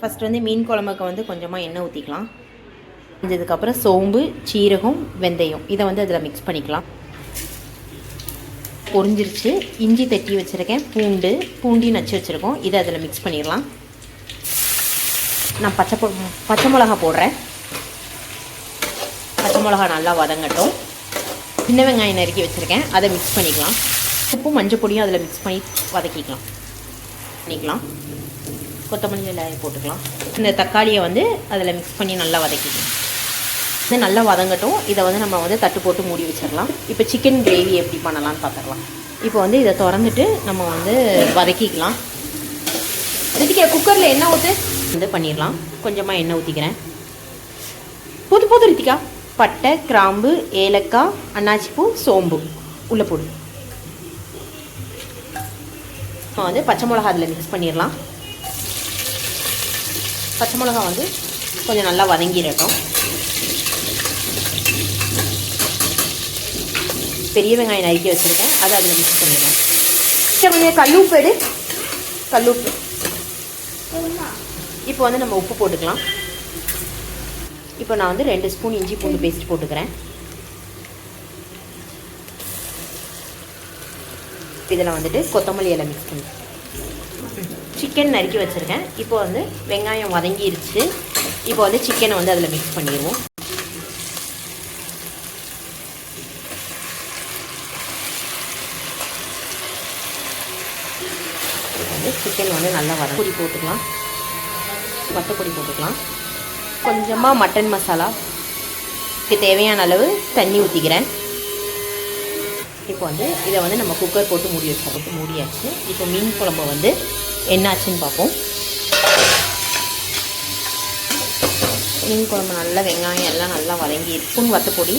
First வந்து மீன் குழம்புக்கு வந்து கொஞ்சமாக எண்ணெய் ஊற்றிக்கலாம். இதுக்கப்புறம் சோம்பு, சீரகம், வெந்தயம் இதை வந்து அதில் மிக்ஸ் பண்ணிக்கலாம். பொரிஞ்சிருச்சு. இஞ்சி தட்டி வச்சுருக்கேன், பூண்டி நச்சு வச்சுருக்கோம், இதை அதில் மிக்ஸ் பண்ணிடலாம். நான் பச்சை மிளகா போடுறேன். பச்சை மிளகா நல்லா வதங்கட்டும். சின்ன வெங்காயம் நறுக்கி வச்சுருக்கேன், அதை மிக்ஸ் பண்ணிக்கலாம். உப்பும் மஞ்சள் பொடியும் அதில் மிக்ஸ் பண்ணி வதக்கிக்கலாம். கொத்தமல்லி எல்லாம் போட்டுக்கலாம். இந்த தக்காளியை வந்து அதில் மிக்ஸ் பண்ணி நல்லா வதக்கிக்கலாம். இது நல்லா வதங்கட்டும். இதை வந்து நம்ம வந்து தட்டு போட்டு மூடி வச்சிடலாம். இப்போ சிக்கன் கிரேவி எப்படி பண்ணலான்னு பார்த்துக்கலாம். இப்போ வந்து இதை திறந்துட்டு நம்ம வந்து வதக்கிக்கலாம். ரித்திகா குக்கரில் எண்ணெய் ஊற்று வந்து பண்ணிடலாம். கொஞ்சமாக எண்ணெய் ஊற்றிக்கிறேன். போது ரித்திகா. பட்டை, கிராம்பு, ஏலக்காய், அன்னாச்சிப்பூ, சோம்பு உள்ளே போடு. வந்து பச்சை மிளகா அதில் மிக்ஸ் பண்ணிடலாம். பச்சை மிளகா வந்து கொஞ்சம் நல்லா வதங்கிடட்டும். பெரிய வெங்காயம் நறுக்கி வச்சுருக்கேன், அதை அதில் மிக்ஸ் பண்ணிடலாம். கொஞ்சம் கல்லுப்பு. இப்போ வந்து நம்ம உப்பு போட்டுக்கலாம். இப்போ நான் வந்து 2 ஸ்பூன் இஞ்சி பூண்டு பேஸ்ட் போட்டுக்கிறேன். இதில் வந்துட்டு கொத்தமல்லி எல்லாம் மிக்ஸ் பண்ணி சிக்கன் நறுக்கி வச்சுருக்கேன். இப்போ வந்து வெங்காயம் வதங்கிருச்சு. இப்போ வந்து சிக்கனை வந்து அதில் மிக்ஸ் பண்ணிடுவோம். வந்து சிக்கன் வந்து நல்லா பொடி போட்டுக்கலாம். வத்தப்பொடி போட்டுக்கலாம். கொஞ்சமாக மட்டன் மசாலாக்கு தேவையான அளவு தண்ணி ஊற்றிக்கிறேன். இப்போ வந்து இதை வந்து நம்ம குக்கர் போட்டு மூடியாச்சு. இப்போ மீன் குழம்பு வந்து என்னாச்சுன்னு பார்ப்போம். மீன் குழம்பு நல்லா வெங்காயம் எல்லாம் நல்லா வதங்கி ஸ்பூன் வத்தப்பொடி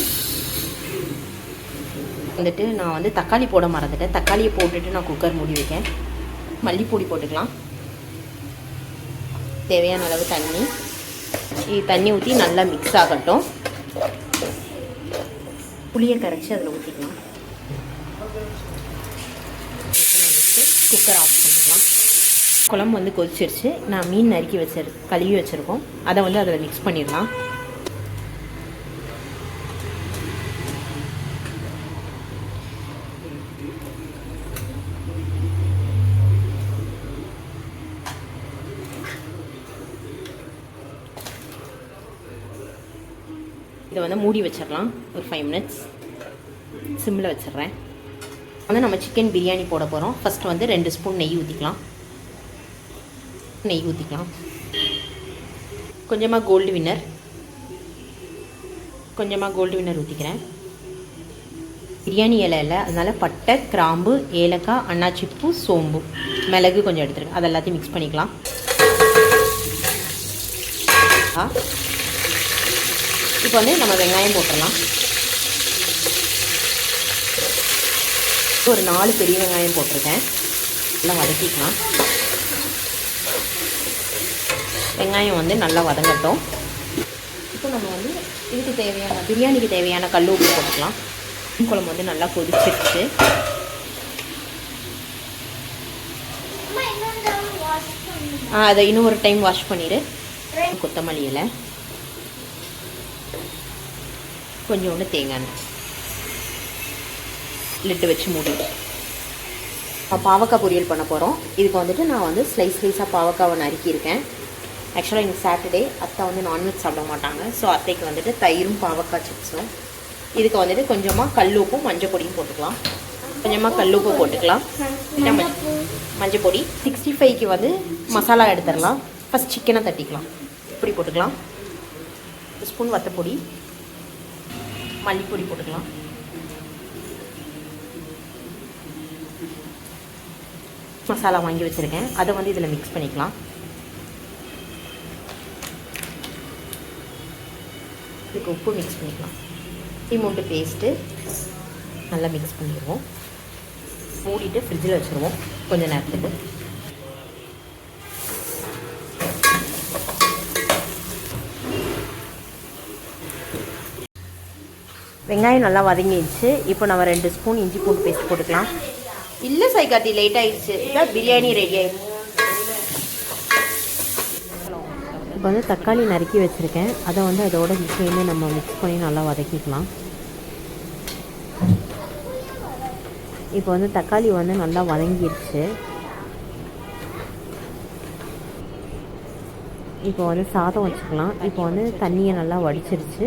வந்துட்டு நான் வந்து தக்காளி போட மறந்துட்டேன். தக்காளியை போட்டுட்டு நான் குக்கர் மூடி வைக்கேன். மல்லிப்பொடி போட்டுக்கலாம். தேவையான அளவு தண்ணி ஊற்றி நல்லா மிக்ஸ் ஆகட்டும். புளியை கரைச்சி அதில் ஊற்றிக்கலாம். குக்கர் ஆஃப் பண்ணிக்கலாம். குழம்பு வந்து கொதிச்சிருச்சு. நான் மீன் நறுக்கி கழுவி வச்சுருக்கோம், அதை வந்து அதில் மிக்ஸ் பண்ணிடலாம். இதை வந்து மூடி வச்சிடலாம். ஒரு 5 மினிட்ஸ் சிம்மில் வச்சிடுறேன். வந்து நம்ம சிக்கன் பிரியாணி போட போகிறோம். ஃபஸ்ட்டு வந்து 2 ஸ்பூன் நெய் ஊற்றிக்கலாம். கொஞ்சமாக கோல்டு வின்னர் ஊற்றிக்கிறேன். பிரியாணி இலை இல்லை, அதனால் பட்டை, கிராம்பு, ஏலக்காய், அன்னாச்சிப்பூ, சோம்பு, மிளகு கொஞ்சம் எடுத்துருக்கேன். அது எல்லாத்தையும் மிக்ஸ் பண்ணிக்கலாம். இப்போ வந்து நம்ம வெங்காயம் போட்டுடலாம். ஒரு 4 பெரிய வெங்காயம் போட்டிருக்கேன். நல்லா வதக்கிக்கலாம். வெங்காயம் வந்து நல்லா வதங்கட்டும். இப்போ நம்ம வந்து பிரியாணிக்கு தேவையான கல் உப்பு போட்டுக்கலாம். குழம்பு வந்து நல்லா கொதிச்சிருச்சு. அதை இன்னும் ஒரு டைம் வாஷ் பண்ணிவிடு. கொத்தமல்லி இலை, கொஞ்சோண்டு தேங்காய் எண்ணெய், லிட்டு வச்சு மூடி. பாவக்காய் பொரியல் பண்ண போகிறோம். இதுக்கு வந்துட்டு நான் வந்து ஸ்லைஸாக பாவக்காவை நறுக்கியிருக்கேன். ஆக்சுவலாக இன்னைக்கு சாட்டர்டே, அத்தை வந்து நான்வெஜ் சாப்பிட மாட்டாங்க. ஸோ அத்தைக்கு வந்துட்டு தயிரும் பாவக்காய் சிப்ஸும். இதுக்கு வந்துட்டு கொஞ்சமாக கல்லுப்பும் மஞ்சள் பொடியும் போட்டுக்கலாம். கொஞ்சமாக கல்லுப்பு போட்டுக்கலாம். மஞ்சள் பொடி. 65க்கு வந்து மசாலா எடுத்துடலாம். ஃபஸ்ட் சிக்கனை தட்டிக்கலாம். இப்படி போட்டுக்கலாம். 1 ஸ்பூன் வத்தப்பொடி, மல்லிப்பொடி போட்டுக்கலாம். மசாலா வாங்கி வச்சுருக்கேன், அதை வந்து இதில் மிக்ஸ் பண்ணிக்கலாம். இதுக்கு உப்பு மிக்ஸ் பண்ணிக்கலாம். இஞ்சி பேஸ்ட்டு நல்லா மிக்ஸ் பண்ணிடுவோம். மூடிட்டு ஃப்ரிட்ஜில் வச்சுருவோம் கொஞ்சம் நேரத்துக்கு. வெங்காயம் நல்லா வதங்கிடுச்சு. இப்போ நம்ம 2 ஸ்பூன் இஞ்சி பூண்டு பேஸ்ட் போட்டுக்கலாம். இல்லை சைகாத்தி லேட் ஆகிடுச்சு. இதான் பிரியாணி ரெடி ஆகிடுச்சு. இப்போ வந்து தக்காளி நறுக்கி வச்சுருக்கேன், அதை வந்து அதோட சேர்ந்து நம்ம மிக்ஸ் பண்ணி நல்லா வதக்கிக்கலாம். இப்போ வந்து தக்காளி வந்து நல்லா வதங்கிடுச்சு. இப்போ வந்து சாதம் வச்சுக்கலாம். இப்போ வந்து தண்ணியை நல்லா வடிச்சிருச்சு.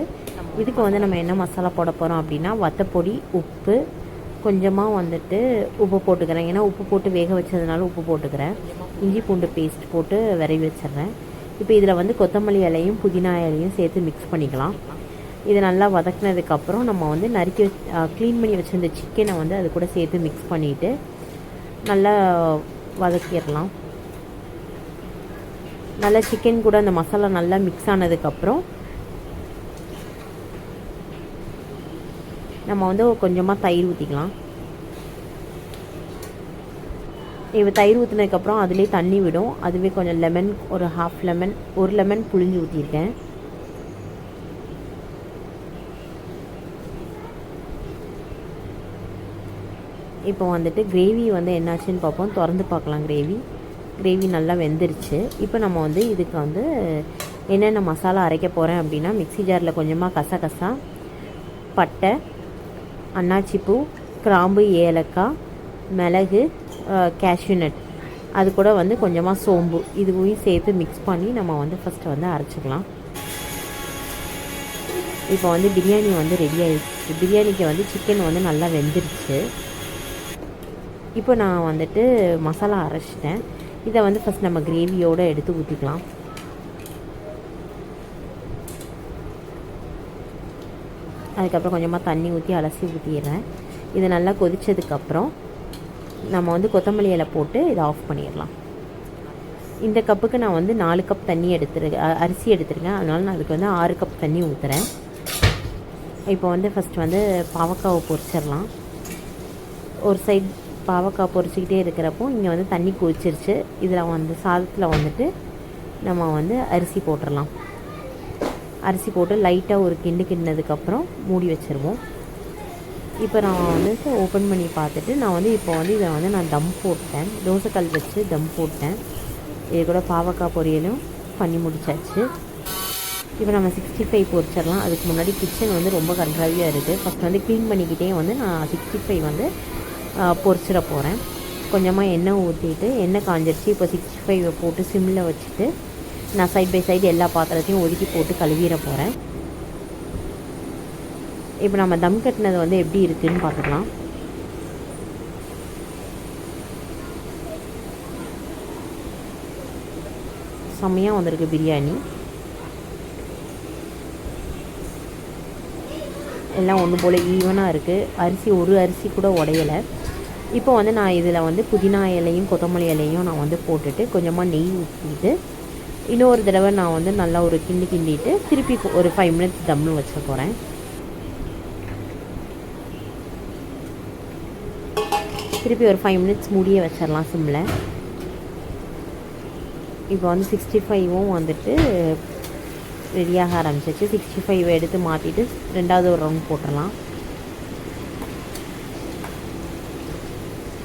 இதுக்கு வந்து நம்ம என்ன மசாலா போட போகிறோம் அப்படின்னா, வத்தப்பொடி, உப்பு, கொஞ்சமாக வந்துட்டு உப்பு போட்டுக்கிறேன். ஏன்னா உப்பு போட்டு வேக வச்சதுனால உப்பு போட்டுக்கிறேன். இஞ்சி பூண்டு பேஸ்ட் போட்டு விரைவி வச்சிடுறேன். இப்போ இதில் வந்து கொத்தமல்லி இலையும் புதினா இலையும் சேர்த்து மிக்ஸ் பண்ணிக்கலாம். இது நல்லா வதக்கினதுக்கப்புறம் நம்ம வந்து நறுக்கி க்ளீன் பண்ணி வச்சுருந்த சிக்கனை வந்து அது கூட சேர்த்து மிக்ஸ் பண்ணிவிட்டு நல்லா வதக்கிடலாம். நல்லா சிக்கன் கூட அந்த மசாலா நல்லா மிக்ஸ் ஆனதுக்கப்புறம் நம்ம வந்து கொஞ்சமாக தயிர் ஊற்றிக்கலாம். இப்போ தயிர் ஊற்றினதுக்கப்புறம் அதுலேயே தண்ணி விடும். அதுவே கொஞ்சம் லெமன், ஒரு ஹாஃப் லெமன், ஒரு லெமன் புழிஞ்சு ஊற்றிருக்கேன். இப்போ வந்துட்டு கிரேவி வந்து என்னாச்சுன்னு பார்ப்போம். திறந்து பார்க்கலாம். கிரேவி நல்லா வெந்துருச்சு. இப்போ நம்ம வந்து இதுக்கு வந்து என்னென்ன மசாலா அரைக்க போகிறேன் அப்படின்னா, மிக்ஸி ஜாரில் கொஞ்சமாக கசகசா, பட்டை, அன்னாச்சிப்பூ, கிராம்பு, ஏலக்காய், மிளகு, கேஷ்யூ நட், அது கூட வந்து கொஞ்சமாக சோம்பு, இதுவையும் சேர்த்து மிக்ஸ் பண்ணி நம்ம வந்து ஃபஸ்ட்டு வந்து அரைச்சிக்கலாம். இப்போ வந்து பிரியாணி வந்து ரெடி ஆகிடுச்சு. பிரியாணிக்கு வந்து சிக்கன் வந்து நல்லா வெந்துருச்சு. இப்போ நான் வந்துட்டு மசாலா அரைச்சிட்டேன். இதை வந்து ஃபஸ்ட் நம்ம கிரேவியோடு எடுத்து ஊற்றிக்கலாம். அதுக்கப்புறம் கொஞ்சமாக தண்ணி ஊற்றி அலசி ஊற்றிடுறேன். இது நல்லா கொதித்ததுக்கப்புறம் நம்ம வந்து கொத்தமல்லி இலை போட்டு இதை ஆஃப் பண்ணிடலாம். இந்த கப்புக்கு நான் வந்து 4 கப் தண்ணி அரிசி எடுத்துருக்கேன். அதனால நான் அதுக்கு வந்து 6 கப் தண்ணி ஊற்றுறேன். இப்போ வந்து ஃபஸ்ட் வந்து பாவக்காவை பொரிச்சிடலாம். ஒரு சைட் பாவக்காய் பொரிச்சிக்கிட்டே இருக்கிறப்போ இங்கே வந்து தண்ணி கொதிச்சிருச்சு. இதில் வந்து சாதத்தில் வந்துட்டு நம்ம வந்து அரிசி போட்டுடலாம். அரிசி போட்டு லைட்டாக ஒரு கிண்டினதுக்கப்புறம் மூடி வச்சுருவோம். இப்போ நான் வந்து ஓப்பன் பண்ணி பார்த்துட்டு நான் வந்து இப்போ வந்து இதை வந்து நான் தம் போட்டேன். தோசைக்கல் வச்சு தம் போட்டேன். இது கூட பாவக்காய் பொரியலும் பண்ணி முடிச்சாச்சு. இப்போ நம்ம 65 பொரிச்சிடலாம். அதுக்கு முன்னாடி கிச்சன் வந்து ரொம்ப கன்றாவியாக இருக்குது. ஃபஸ்ட் வந்து க்ளீன் பண்ணிக்கிட்டே வந்து நான் 65 வந்து பொரிச்சிட போகிறேன். கொஞ்சமாக எண்ணெய் ஊற்றிட்டு எண்ணெய் காஞ்சிருச்சு. இப்போ 65 போட்டு சிம்மில் வச்சுட்டு நான் சைட் பை சைடு எல்லா பாத்திரத்தையும் ஒதுக்கி போட்டு கழுவிட போகிறேன். இப்போ நம்ம தம் கட்டினது வந்து எப்படி இருக்குதுன்னு பார்த்துக்கலாம். செம்மையாக வந்திருக்கு பிரியாணி. எல்லாம் ஒன்று போல் ஈவனாக இருக்குது. ஒரு அரிசி கூட உடையலை. இப்போ வந்து நான் இதில் வந்து புதினா இலையும் கொத்தமல்லி இலையும் நான் வந்து போட்டுட்டு கொஞ்சமாக நெய் ஊற்றிட்டு இன்னொரு தடவை நான் வந்து நல்லா ஒரு கிண்டிட்டு திருப்பி ஒரு 5 மினிட்ஸ் தம்னு வச்ச போகிறேன். திருப்பி ஒரு 5 மினிட்ஸ் மூடியே வச்சிடலாம் சிம்மில். இப்போ வந்து 65வும் வந்துட்டு ரெடியாக ஆரம்பிச்சிச்சு. 65 எடுத்து மாற்றிட்டு ரெண்டாவது ஒரு ரவுண்ட் போட்டுடலாம்.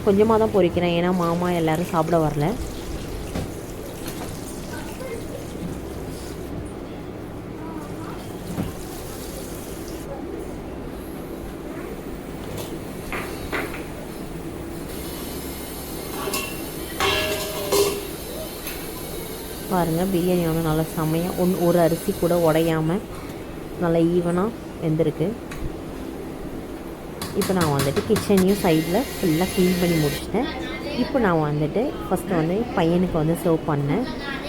கொஞ்சமாக தான் பொரிக்கிறேன், ஏன்னா மாமா எல்லோரும் சாப்பிட வரல. பாருங்கள், பிரியாணி வந்து நல்லா செம்மையாக ஒரு அரிசி கூட உடையாமல் நல்லா ஈவனாக வெந்திருக்கு. இப்போ நான் வந்துட்டு கிச்சனையும் சைடில் ஃபுல்லாக க்ளீன் பண்ணி முடிச்சிட்டேன். இப்போ நான் வந்துட்டு ஃபஸ்ட்டு வந்து பையனுக்கு வந்து சர்வ் பண்ணேன்.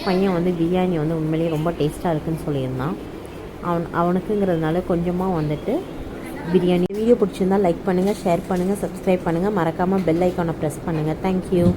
பையன் வந்து பிரியாணி வந்து உண்மையிலேயே ரொம்ப டேஸ்ட்டாக இருக்குதுன்னு சொல்லியிருந்தான். அவனுக்குங்கிறதுனால கொஞ்சமாக வந்துட்டு பிரியாணி. வீடியோ பிடிச்சிருந்தால் லைக் பண்ணுங்கள், ஷேர் பண்ணுங்கள், சப்ஸ்கிரைப் பண்ணுங்கள், மறக்காமல் பெல் ஐக்கானை ப்ரெஸ் பண்ணுங்கள். தேங்க்யூ.